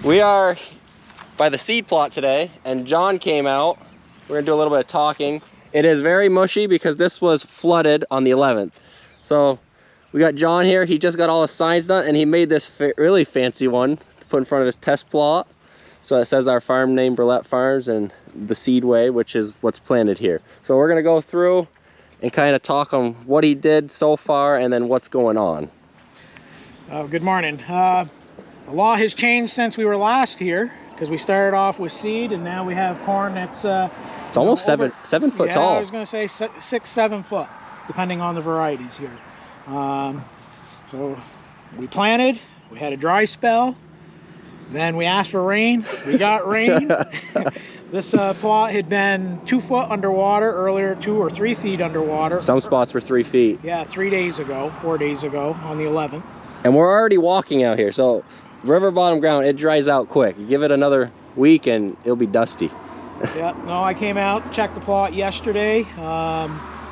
We are by the seed plot today, and John came out. We're gonna do a little bit of talking. It is very mushy because this was flooded on the 11th. So we got John here. He just got all his signs done, and he made this really fancy one to put in front of his test plot. So it says our farm name, Burlette Farms, and the Seedway, which is what's planted here. So we're gonna go through and kind of talk on what he did so far and then what's going on. Good morning. The law has changed since we were last here, because we started off with seed and now we have corn that's it's almost seven foot tall. I was going to say 6-7 foot, depending on the varieties here. So we planted, we had a dry spell, then we asked for rain, we got rain. This plot had been 2 foot underwater earlier, 2 or 3 feet underwater. Some spots were 3 feet. Yeah, 4 days ago on the 11th. And we're already walking out here, so river bottom ground, it dries out quick. You give it another week and it'll be dusty. Yeah, no, I came out, checked the plot yesterday,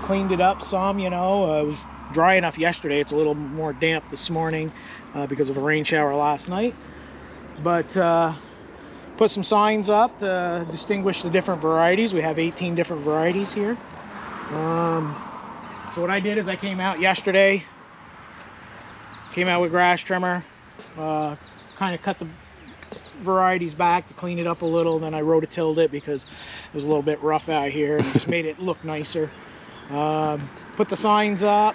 cleaned it up some, you know. It was dry enough yesterday. It's a little more damp this morning because of a rain shower last night. But put some signs up to distinguish the different varieties. We have 18 different varieties here. So what I did is I came out yesterday, came out with grass trimmer, kind of cut the varieties back to clean it up a little, then I rototilled it because it was a little bit rough out here and just made it look nicer. Put the signs up,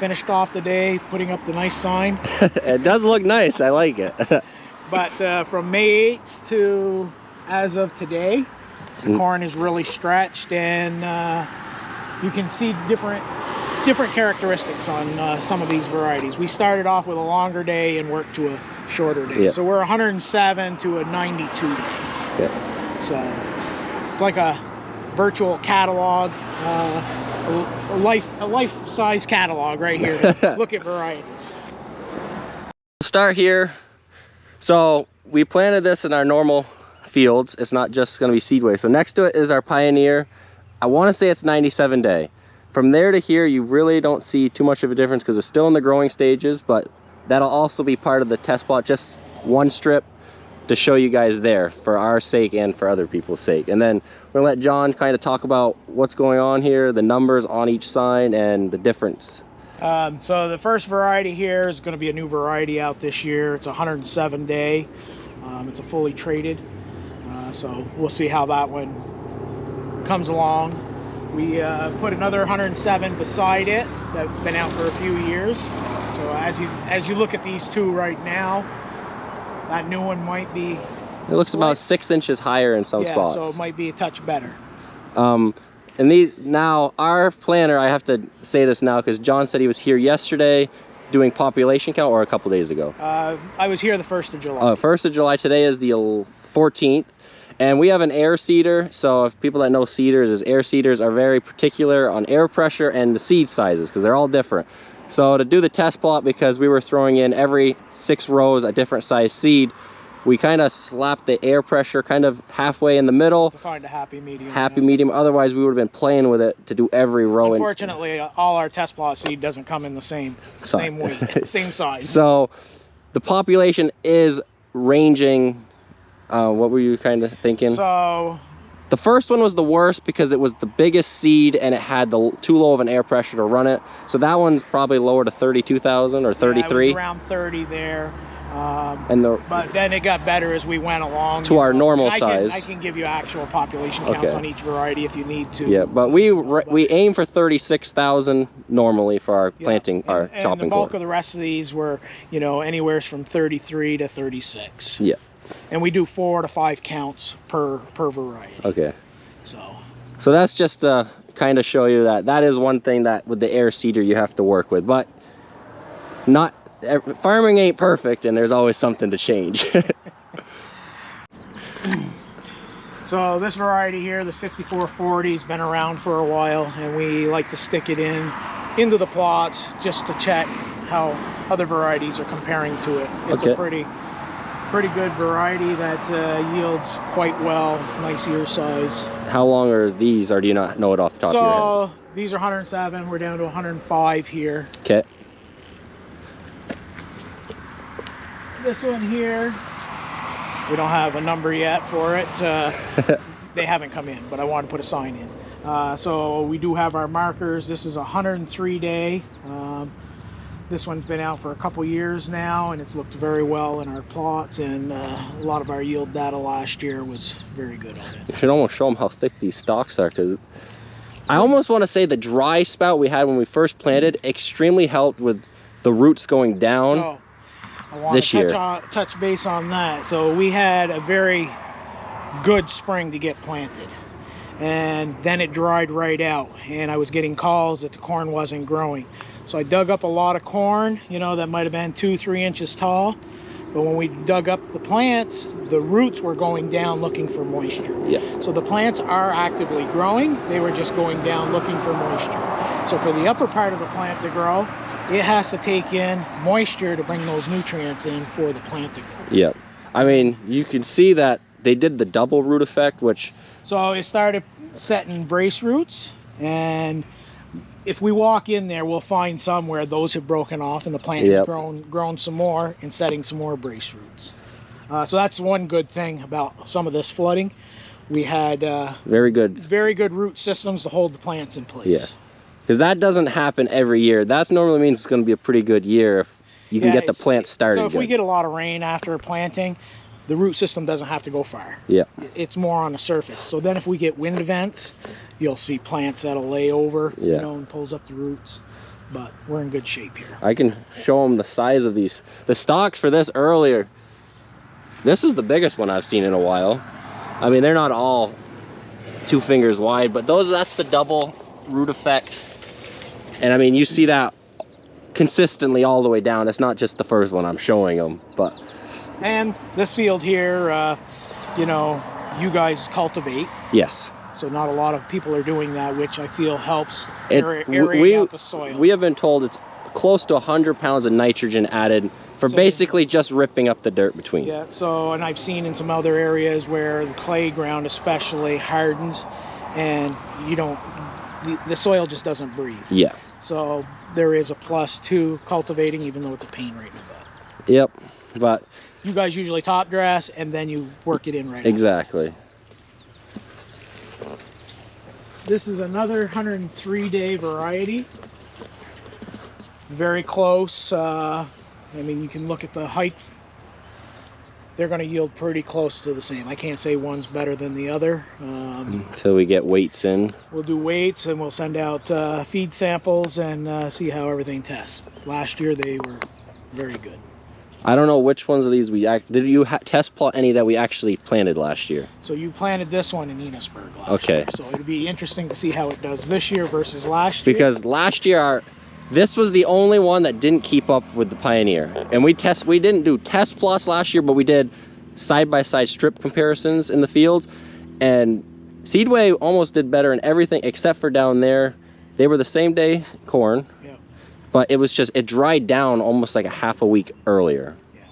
finished off the day putting up the nice sign. It does look nice, I like it. But from May 8th to as of today, the corn is really stretched, and you can see different characteristics on some of these varieties. We started off with a longer day and worked to a shorter day. Yep. So we're 107 to a 92 day. Yep. So it's like a virtual catalog, a life-size catalog right here. Look at varieties. We'll start here. So we planted this in our normal fields. It's not just going to be Seedway. So next to it is our Pioneer. I want to say it's 97 day. From there to here, you really don't see too much of a difference because it's still in the growing stages, but that'll also be part of the test plot, just one strip to show you guys there for our sake and for other people's sake. And then we're gonna let John kind of talk about what's going on here, the numbers on each sign and the difference. So the first variety here is going to be a new variety out this year. It's 107 day. It's a fully traded. So we'll see how that one comes along. We put another 107 beside it that's been out for a few years. So as you look at these two right now, that new one might be... It looks about 6 inches higher in some spots. So it might be a touch better. And these, now our planter, I have to say this now because John said he was here yesterday doing population count, or a couple days ago. I was here the 1st of July. 1st of July, today is the 14th. And we have an air seeder, so if people that know seeders, is air seeders are very particular on air pressure and the seed sizes because they're all different. So to do the test plot, because we were throwing in every 6 rows a different size seed, we kind of slapped the air pressure kind of halfway in the middle. To find a happy medium. Medium, otherwise we would have been playing with it to do every row. Unfortunately, all our test plot seed doesn't come in the same weight, same size. So the population is ranging. What were you kind of thinking? So the first one was the worst because it was the biggest seed and it had too low of an air pressure to run it. So that one's probably lower to 32,000 or 33. Yeah, it was around 30 there. But then it got better as we went along. To our normal size. I can give you actual population counts on each variety if you need to. Yeah, but we aim for 36,000 normally for our planting, our chopping corn. And the bulk of the rest of these were, you know, anywhere from 33 to 36. Yeah. And we do 4 to 5 counts per variety. Okay. So that's just to kind of show you that is one thing that with the air seeder you have to work with, but not farming ain't perfect, and there's always something to change. So this variety here, this 5440, has been around for a while, and we like to stick it into the plots just to check how other varieties are comparing to it. It's a pretty good variety that yields quite well, nice ear size. How long are these, or do you not know it off the top of your head? So these are 107, we're down to 105 here. Okay. This one here We don't have a number yet for it. They haven't come in, but I want to put a sign in. So we do have our markers. This is a 103 day. This one's been out for a couple years now, and it's looked very well in our plots, and a lot of our yield data last year was very good on it. You should almost show them how thick these stalks are, because I almost want to say the dry spout we had when we first planted extremely helped with the roots going down. So I want to touch base on that. So we had a very good spring to get planted, and then it dried right out, and I was getting calls that the corn wasn't growing. So I dug up a lot of corn, you know, that might have been 2-3 inches tall, but when we dug up the plants, the roots were going down looking for moisture. Yeah. So the plants are actively growing, they were just going down looking for moisture. So for the upper part of the plant to grow, it has to take in moisture to bring those nutrients in for the plant to grow. Yeah. I mean, you can see that they did the double root effect, which... So it started setting brace roots, and if we walk in there, we'll find some where those have broken off and the plant has grown some more and setting some more brace roots. So that's one good thing about some of this flooding. We had very good root systems to hold the plants in place. Yeah, because that doesn't happen every year. That normally means it's going to be a pretty good year if you can get the plants started. So if we get a lot of rain after planting, the root system doesn't have to go far. Yeah. It's more on the surface. So then if we get wind events, you'll see plants that'll lay over, you know, and pulls up the roots. But we're in good shape here. I can show them the size of these. The stalks for this earlier. This is the biggest one I've seen in a while. I mean, they're not all 2 fingers wide, but that's the double root effect. And I mean, you see that consistently all the way down. It's not just the first one I'm showing them, but... And this field here, you know, you guys cultivate. Yes. So not a lot of people are doing that, which I feel helps aerate out the soil. We have been told it's close to 100 pounds of nitrogen added for basically just ripping up the dirt between. Yeah, so, and I've seen in some other areas where the clay ground especially hardens, and you don't, the soil just doesn't breathe. Yeah. So there is a plus to cultivating, even though it's a pain right in the butt. Yep, but... You guys usually top dress and then you work it in right exactly. Afterwards. This is another 103-day variety. Very close. I mean, you can look at the height. They're going to yield pretty close to the same. I can't say one's better than the other. Until we get weights in. We'll do weights and we'll send out feed samples and see how everything tests. Last year they were very good. I don't know which ones of these did you test plot any that we actually planted last year? So you planted this one in Enosburg last year. So it'd be interesting to see how it does this year versus last year. Because last year, this was the only one that didn't keep up with the Pioneer. And we didn't do test plots last year, but we did side-by-side strip comparisons in the fields. And Seedway almost did better in everything except for down there. They were the same day corn. But it was just, it dried down almost like a half a week earlier. Yeah.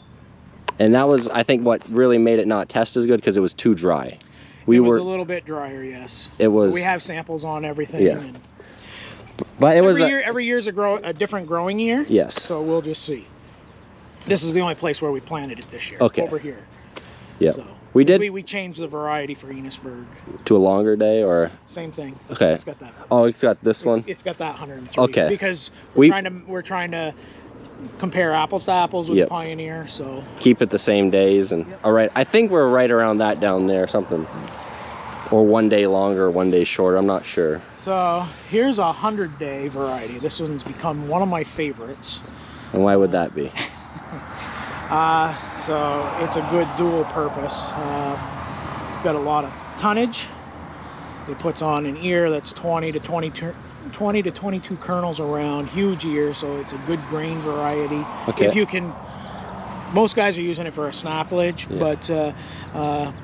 And that was, I think, what really made it not test as good, because it was too dry. It was a little bit drier, yes. It was. We have samples on everything. Yeah. And but it was every year's a different growing year. Yes. So we'll just see. This is the only place where we planted it this year. Okay. Over here. Yeah. So we changed the variety for Enosburg. To a longer day, or? Same thing. Okay. It's got that. Oh, it's got this one? It's got that 103. Okay. Because we're trying to compare apples to apples with the Pioneer, so. Keep it the same days. And all right, I think we're right around that down there, something. Or 1 day longer, 1 day shorter, I'm not sure. So here's a 100-day variety. This one's become one of my favorites. And why would that be? So it's a good dual purpose. It's got a lot of tonnage. It puts on an ear that's 20 to 22 kernels around, huge ear, so it's a good grain variety. Okay. If you can, most guys are using it for a snappage, but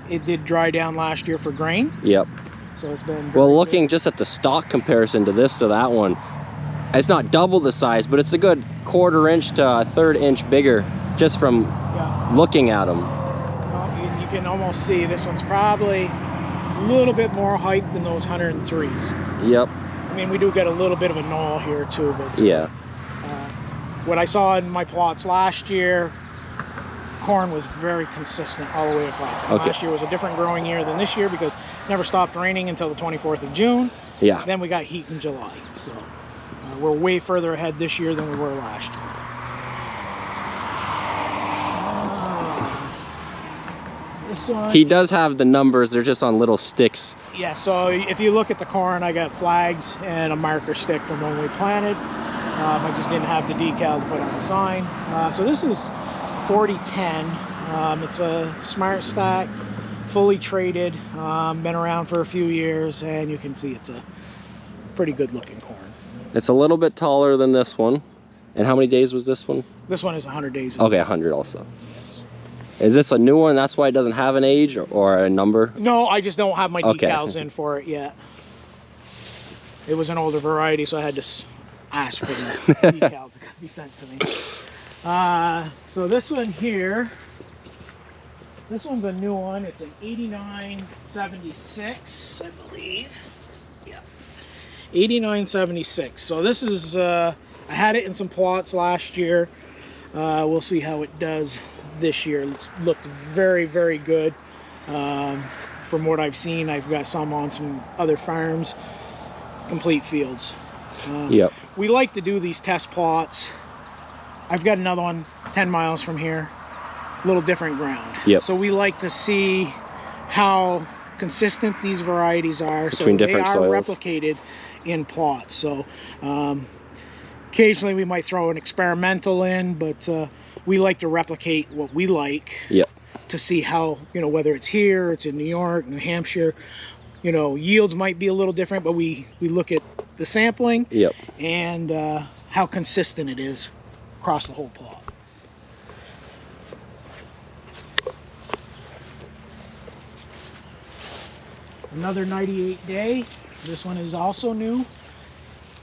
it did dry down last year for grain. Yep. So it's been well, looking just at the stock comparison to this to that one, it's not double the size, but it's a good 1/4 inch to a 1/3 inch bigger just from looking at them. Well, you can almost see this one's probably a little bit more height than those 103s. Yep. I mean, we do get a little bit of a knoll here too, but yeah. What I saw in my plots last year, corn was very consistent all the way across. And Okay. last year was a different growing year than this year because it never stopped raining until the 24th of June. Yeah. Then we got heat in July. So we're way further ahead this year than we were last year. This one. He does have the numbers, they're just on little sticks. Yeah, so if you look at the corn, I got flags and a marker stick from when we planted. I just didn't have the decal to put on the sign. So this is 4010. It's a smart stack, fully traded, been around for a few years, and you can see it's a pretty good looking corn. It's a little bit taller than this one. And how many days was this one? This one is 100 days. Okay, 100 also. Yes. Is this a new one? That's why it doesn't have an age or a number? No, I just don't have my Okay. decals in for it yet. It was an older variety, so I had to ask for the decal to be sent to me. So this one here, this one's a new one. It's an 8976, I believe. Yeah, 8976. So this is, I had it in some plots last year. We'll see how it does this year. It's looked very, very good. From what I've seen, I've got some on some other farms, complete fields. Yep. We like to do these test plots. I've got another one 10 miles from here, a little different ground. Yep. So we like to see how consistent these varieties are. Between so different they are soils. replicated in plots. So occasionally we might throw an experimental in, but we like to replicate what we like. Yep. To see how, you know, whether it's here, it's in New York, New Hampshire, you know, yields might be a little different, but we look at the sampling. Yep. And how consistent it is across the whole plot. Another 98 day. This one is also new,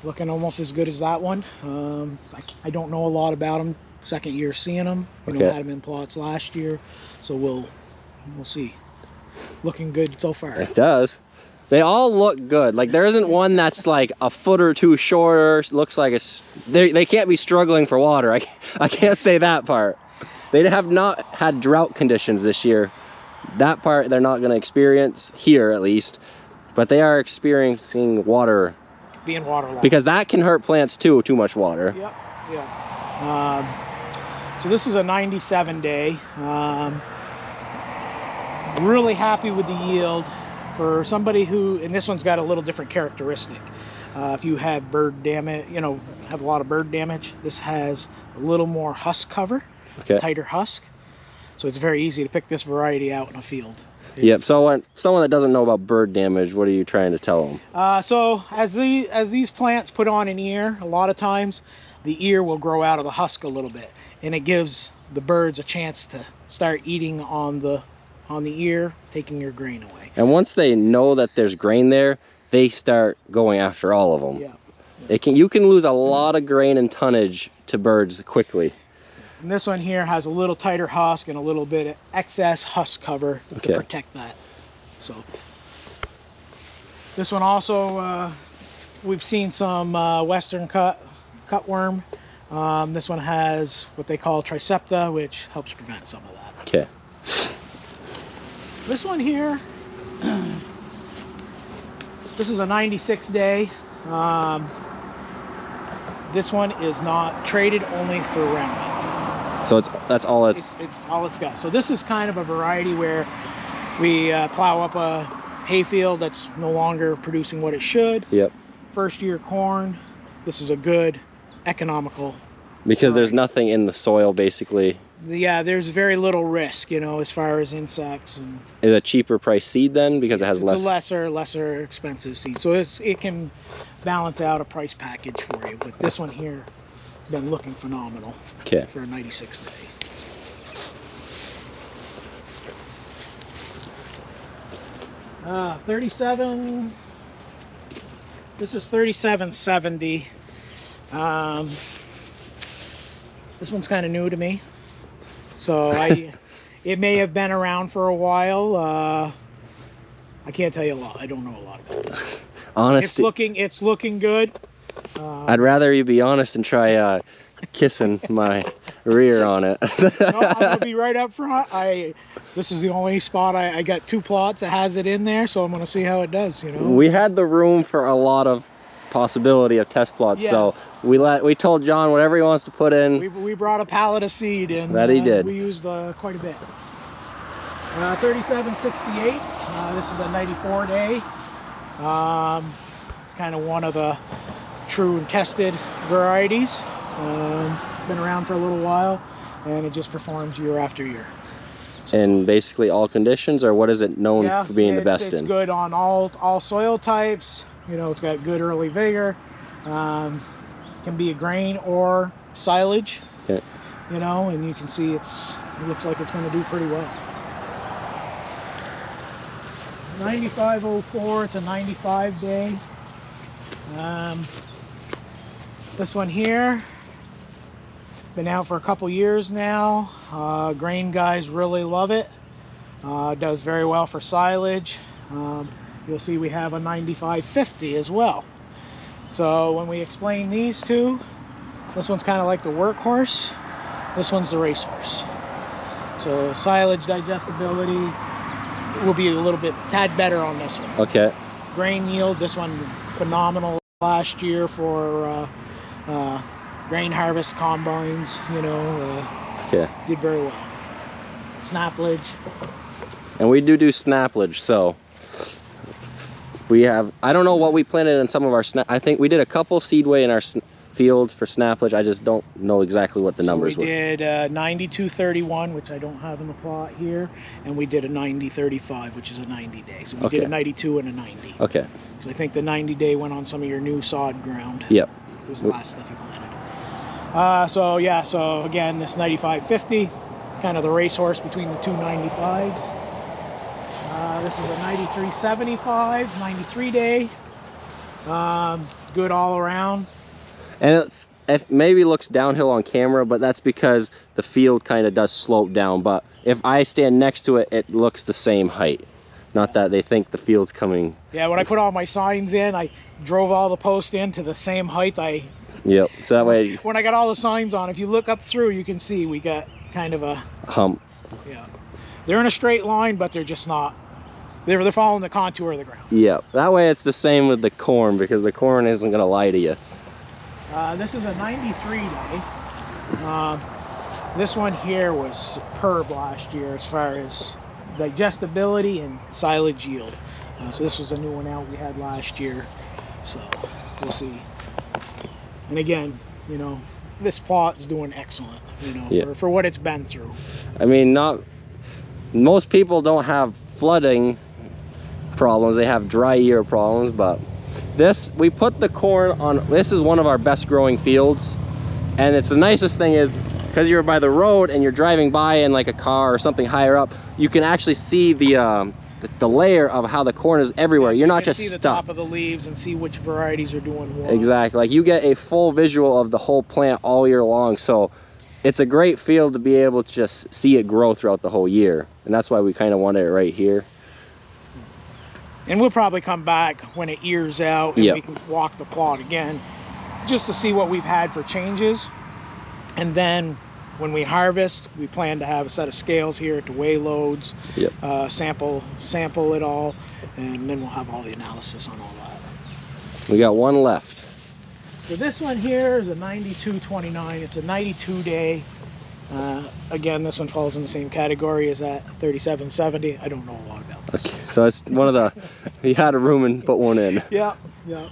looking almost as good as that one. I don't know a lot about them. Second year seeing them. We Okay. had them in plots last year, so we'll see. Looking good so far. It does. They all look good. Like there isn't one that's like a foot or two shorter. Looks like it's they can't be struggling for water. I can't say that part. They have not had drought conditions this year. That part they're not going to experience here at least, but they are experiencing water. Being waterlogged. Because that can hurt plants too. Too much water. Yep. Yeah. So this is a 97 day. Really happy with the yield. For somebody who, and this one's got a little different characteristic. If you have bird damage, you know, have a lot of bird damage, this has a little more husk cover, Okay. tighter husk. So it's very easy to pick this variety out in a field. Yep. So when someone that doesn't know about bird damage, what are you trying to tell them? So as these plants put on an ear, a lot of times the ear will grow out of the husk a little bit, and it gives the birds a chance to start eating on the ear, taking your grain away. And once they know that there's grain there, they start going after all of them. Yeah. You can lose a lot of grain and tonnage to birds quickly. And this one here has a little tighter husk and a little bit of excess husk cover Okay. to protect that. So this one also, we've seen some western cutworm. This one has what they call Tricepta, which helps prevent some of that. Okay. This one here, this is a 96 day. This one is not traded, only for remnant. So that's all It's all it's got. So this is kind of a variety where we plow up a hayfield that's no longer producing what it should. Yep. First year corn. This is a good economical. Because there's nothing in the soil basically. Yeah, there's very little risk, you know, as far as insects and. Is it a cheaper price seed then because it has It's less? a lesser expensive seed, so it can balance out a price package for you. But this one here, been looking phenomenal. Okay. For a 96 day. 37. This is 3770. This one's kind of new to me, so it may have been around for a while. I can't tell you a lot. I don't know a lot about this. Honesty. It's looking good. I'd rather you be honest and try kissing my rear on it. No, I'm gonna be right up front. This is the only spot I got 2 plots that has it in there, so I'm gonna see how it does. You know, We had the room for a lot of possibility of test plots, yes. so we told John whatever he wants to put in. We brought a pallet of seed, and that he did. We used quite a bit. 3768. This is a 94 day. It's kind of one of the true and tested varieties. Been around for a little while, and it just performs year after year. So, in basically all conditions, or what is it known for being the best it's in? good on all soil types. You know, it's got good early vigor. Can be a grain or silage. Okay. You know, and you can see it looks like it's going to do pretty well. 9504, it's a 95 day. This one here, been out for a couple years now. Grain guys really love it. Does very well for silage. You'll see we have a 9550 as well. So when we explain these two, this one's kind of like the workhorse, this one's the racehorse. So silage digestibility will be a little bit tad better on this one. Okay. Grain yield, this one phenomenal last year for grain harvest combines. You know, Okay. did very well. Snaplage. And we do snaplage, so we have, I don't know what we planted in some of our I think we did a couple Seedway in our fields for snaplage. I just don't know exactly what the numbers were. We did 9231, which I don't have in the plot here, and we did a 9035, which is a 90 day. So we did a 92 and a 90. Okay. Because I think the 90 day went on some of your new sod ground. Yep. It was the last stuff you planted. So yeah, so again, this 9550, kind of the racehorse between the two 95s. This is a 9375, 93 day. Good all around. And it maybe looks downhill on camera, but that's because the field kind of does slope down. But if I stand next to it, it looks the same height. Not that they think the field's coming. Yeah, when I put all my signs in, I drove all the posts in to the same height. Yep, so that way... When I got all the signs on, if you look up through, you can see we got kind of a... hump. Yeah. They're in a straight line, but they're just not... They're following the contour of the ground. Yep, that way it's the same with the corn, because the corn isn't going to lie to you. This is a 93 day. This one here was superb last year as far as digestibility and silage yield. So this was a new one out we had last year. So we'll see. And again, you know, this plot is doing excellent, you know, for what it's been through. I mean, most people don't have flooding problems, they have dry year problems, but we put the corn on, this is one of our best growing fields, and it's the nicest thing is, because you're by the road and you're driving by in like a car or something higher up, you can actually see the layer of how the corn is everywhere. You're not just stuck. You can see the top of the leaves and see which varieties are doing well. Exactly, like you get a full visual of the whole plant all year long, so it's a great field to be able to just see it grow throughout the whole year, and that's why we kind of wanted it right here. And we'll probably come back when it ears out and we can walk the plot again just to see what we've had for changes. And then when we harvest, we plan to have a set of scales here to weigh loads, sample it all, and then we'll have all the analysis on all that. We got one left. So this one here is a 9229. It's a 92 day. Again, this one falls in the same category as that 3770. I don't know a lot about this. Okay, so it's one of the, you had a room and put one in. Yeah.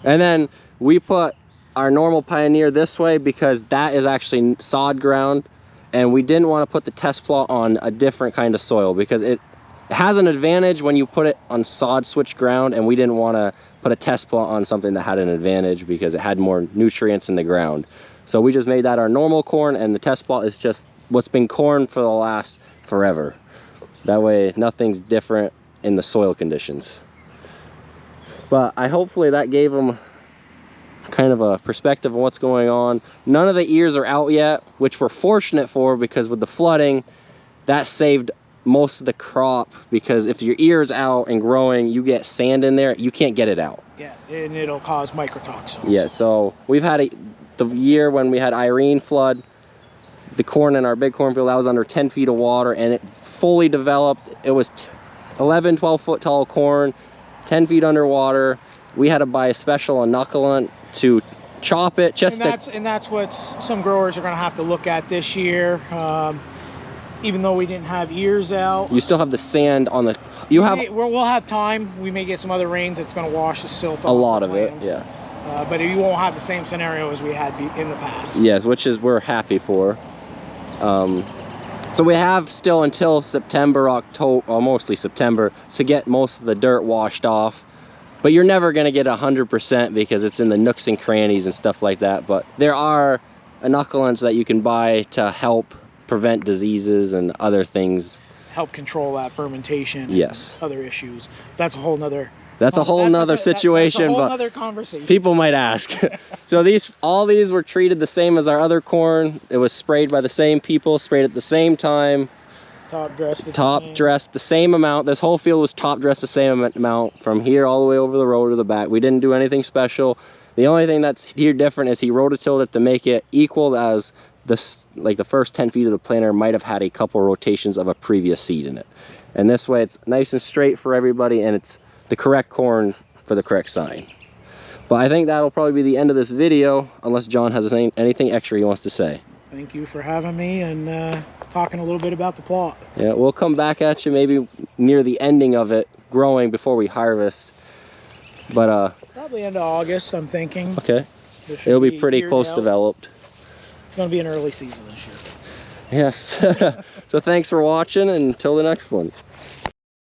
And then we put our normal Pioneer this way because that is actually sod ground, and we didn't want to put the test plot on a different kind of soil because it has an advantage when you put it on sod switch ground, and we didn't want to put a test plot on something that had an advantage because it had more nutrients in the ground. So we just made that our normal corn, and the test plot is just what's been corn for the last forever. That way nothing's different in the soil conditions. But hopefully that gave them kind of a perspective of what's going on. None of the ears are out yet, which we're fortunate for, because with the flooding that saved most of the crop, because if your ear's out and growing, you get sand in there, you can't get it out. Yeah, and it'll cause mycotoxins. Yeah, so we've had the year when we had Irene flood, the corn in our big cornfield, that was under 10 feet of water, and it fully developed. It was 11, 12 foot tall corn, 10 feet underwater. We had to buy a special inoculant to chop it, just and that's what some growers are going to have to look at this year. Even though we didn't have ears out, you still have the sand on the, we'll have time. We may get some other rains that's going to wash the silt off a lot of plants. it, yeah. But you won't have the same scenario as we had in the past. Yes, which is we're happy for. So we have still until September, October, or mostly September, to get most of the dirt washed off. But you're never going to get 100% because it's in the nooks and crannies and stuff like that. But there are inoculants that you can buy to help prevent diseases and other things. Help control that fermentation. Yes. And other issues. That's a whole nother. That's a whole nother situation. That's a whole but nother conversation. People might ask. So all these were treated the same as our other corn. It was sprayed by the same people, sprayed at the same time. Top dressed the same amount. This whole field was top dressed the same amount from here all the way over the road to the back. We didn't do anything special. The only thing that's here different is he rototilled it to make it equal as this, like the first 10 feet of the planter might have had a couple rotations of a previous seed in it. And this way it's nice and straight for everybody, and it's the correct corn for the correct sign. But I think that'll probably be the end of this video, unless John has anything extra he wants to say. Thank you for having me and talking a little bit about the plot. Yeah, we'll come back at you maybe near the ending of it, growing before we harvest. But probably end of August, I'm thinking. Okay. It'll be pretty close developed. It's going to be an early season this year. Yes. So thanks for watching, and until the next one.